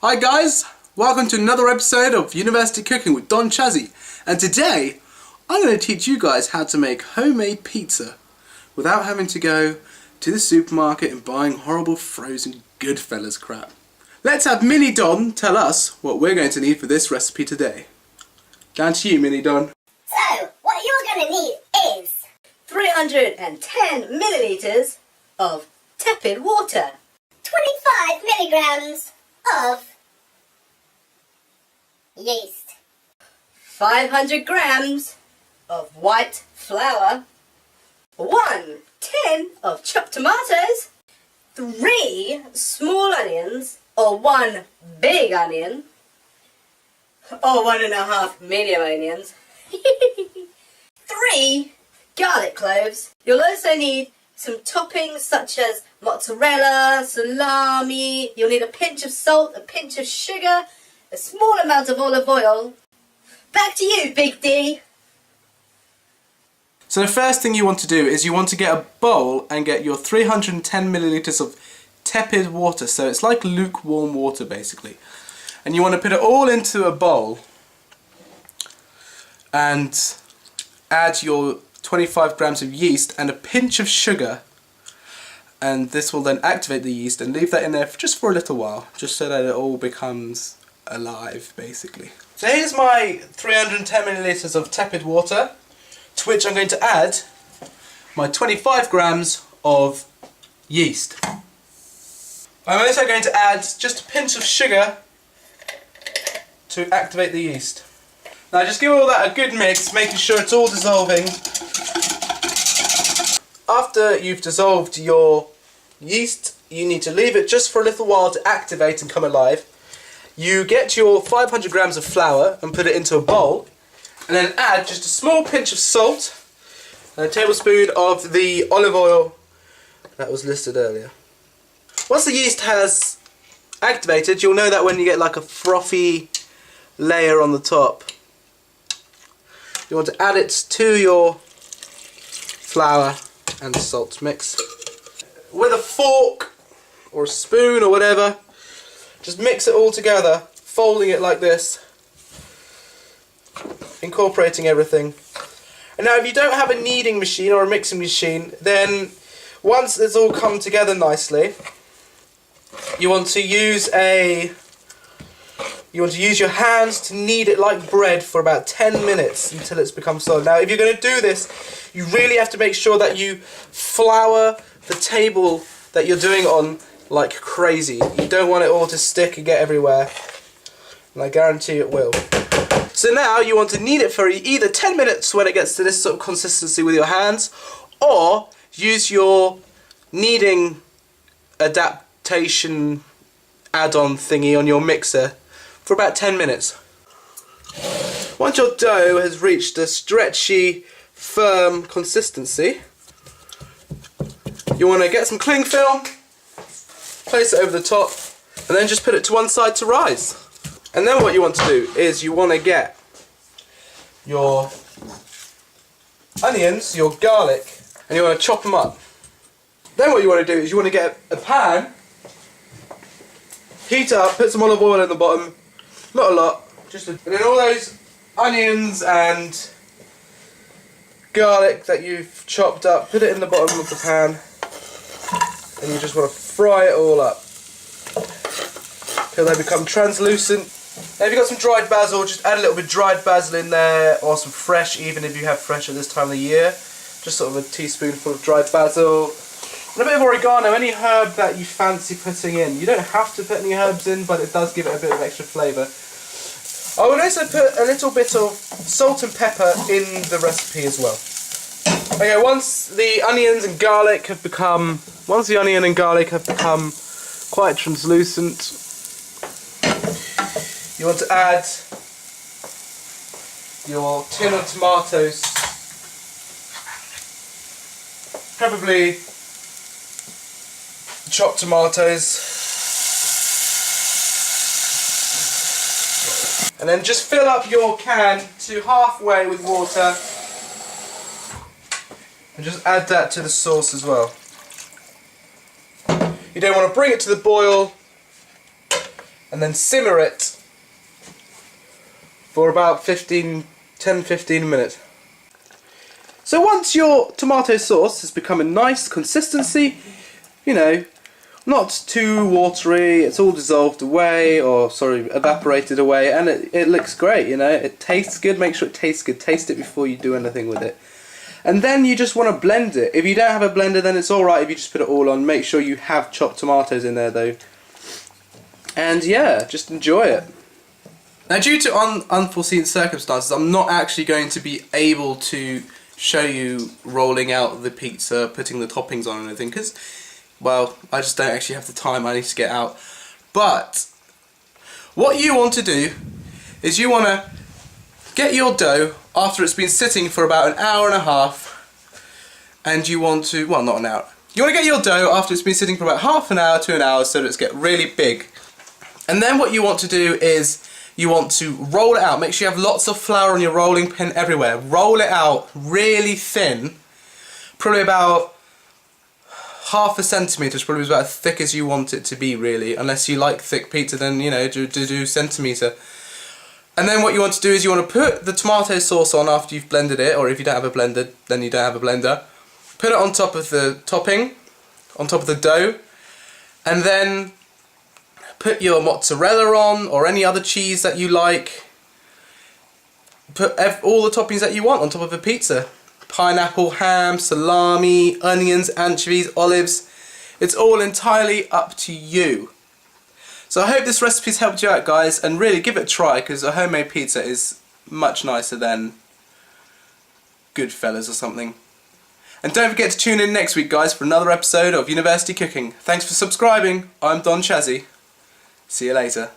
Hi guys, welcome to another episode of University Cooking with Don Chazzy, and today I'm going to teach you guys how to make homemade pizza without having to go to the supermarket and buying horrible frozen Goodfellas crap. Let's have Mini Don tell us what we're going to need for this recipe today. Down to you, Mini Don. So, what you're going to need is 310 millilitres of tepid water, 25 milligrams of yeast, 500 grams of white flour, 1 tin of chopped tomatoes, 3 small onions or 1 big onion, or 1.5 medium onions, 3 garlic cloves. You'll also need some toppings such as mozzarella, salami. You'll need a pinch of salt, a pinch of sugar, a small amount of olive oil. Back to you, Big D. So the first thing you want to do is you want to get a bowl and get your 310 millilitres of tepid water, so it's like lukewarm water basically. And you want to put it all into a bowl and add your 25 grams of yeast and a pinch of sugar, and this will then activate the yeast, and leave that in there just for a little while, just so that it all becomes alive basically. So here's my 310 millilitres of tepid water, to which I'm going to add my 25 grams of yeast. I'm also going to add just a pinch of sugar to activate the yeast. Now just give all that a good mix, making sure it's all dissolving. After you've dissolved your yeast, you need to leave it just for a little while to activate and come alive. You get your 500 grams of flour and put it into a bowl, and then add just a small pinch of salt and a tablespoon of the olive oil that was listed earlier. Once the yeast has activated, you'll know that when you get like a frothy layer on the top. You want to add it to your flour and salt mix. With a fork or a spoon or whatever, just mix it all together, folding it like this, incorporating everything. And now if you don't have a kneading machine or a mixing machine, then once it's all come together nicely, you want to use your hands to knead it like bread for about 10 minutes until it's become solid. Now if you're going to do this, you really have to make sure that you flour the table that you're doing on like crazy. You don't want it all to stick and get everywhere, and I guarantee it will. So now you want to knead it for either 10 minutes when it gets to this sort of consistency with your hands, or use your kneading adaptation add-on thingy on your mixer for about 10 minutes. Once your dough has reached a stretchy, firm consistency, you want to get some cling film, place it over the top, and then just put it to one side to rise. And then what you want to do is you want to get your onions, your garlic, and you want to chop them up. Then what you want to do is you want to get a pan, heat it up, put some olive oil in the bottom, not a lot, and then all those onions and garlic that you've chopped up, put it in the bottom of the pan, and you just want to fry it all up till they become translucent. Now if you've got some dried basil, just add a little bit of dried basil in there, or some fresh, even if you have fresh at this time of the year. Just sort of a teaspoonful of dried basil. And a bit of oregano, any herb that you fancy putting in. You don't have to put any herbs in, but it does give it a bit of extra flavour. I would also put a little bit of salt and pepper in the recipe as well. Okay, once the onion and garlic have become quite translucent, you want to add your tin of tomatoes, preferably chopped tomatoes, and then just fill up your can to halfway with water and just add that to the sauce as well. You don't want to bring it to the boil and then simmer it for about 10-15 minutes. So once your tomato sauce has become a nice consistency, you know, not too watery, it's all dissolved away, or sorry, evaporated away, and it looks great, you know, it tastes good. Make sure it tastes good, taste it before you do anything with it. And then you just want to blend it. If you don't have a blender, then it's alright if you just put it all on. Make sure you have chopped tomatoes in there though. And yeah, just enjoy it. Now, due to unforeseen circumstances, I'm not actually going to be able to show you rolling out the pizza, putting the toppings on and everything, because, well, I just don't actually have the time. I need to get out. But what you want to do is you want to get your dough after it's been sitting for about an hour and a half, and you want to, well, not an hour. You want to get your dough after it's been sitting for about half an hour to an hour so that it's get really big. And then what you want to do is you want to roll it out. Make sure you have lots of flour on your rolling pin everywhere. Roll it out really thin, probably about half a centimetre. It's probably about as thick as you want it to be, really. Unless you like thick pizza, then, you know, do centimetre. And then what you want to do is you want to put the tomato sauce on after you've blended it, or if you don't have a blender, then you don't have a blender. Put it on top of the topping, on top of the dough, and then put your mozzarella on, or any other cheese that you like. Put all the toppings that you want on top of a pizza. Pineapple, ham, salami, onions, anchovies, olives. It's all entirely up to you. So I hope this recipe's helped you out, guys, and really give it a try, because a homemade pizza is much nicer than Goodfellas or something. And don't forget to tune in next week, guys, for another episode of University Cooking. Thanks for subscribing. I'm Don Chazzy. See you later.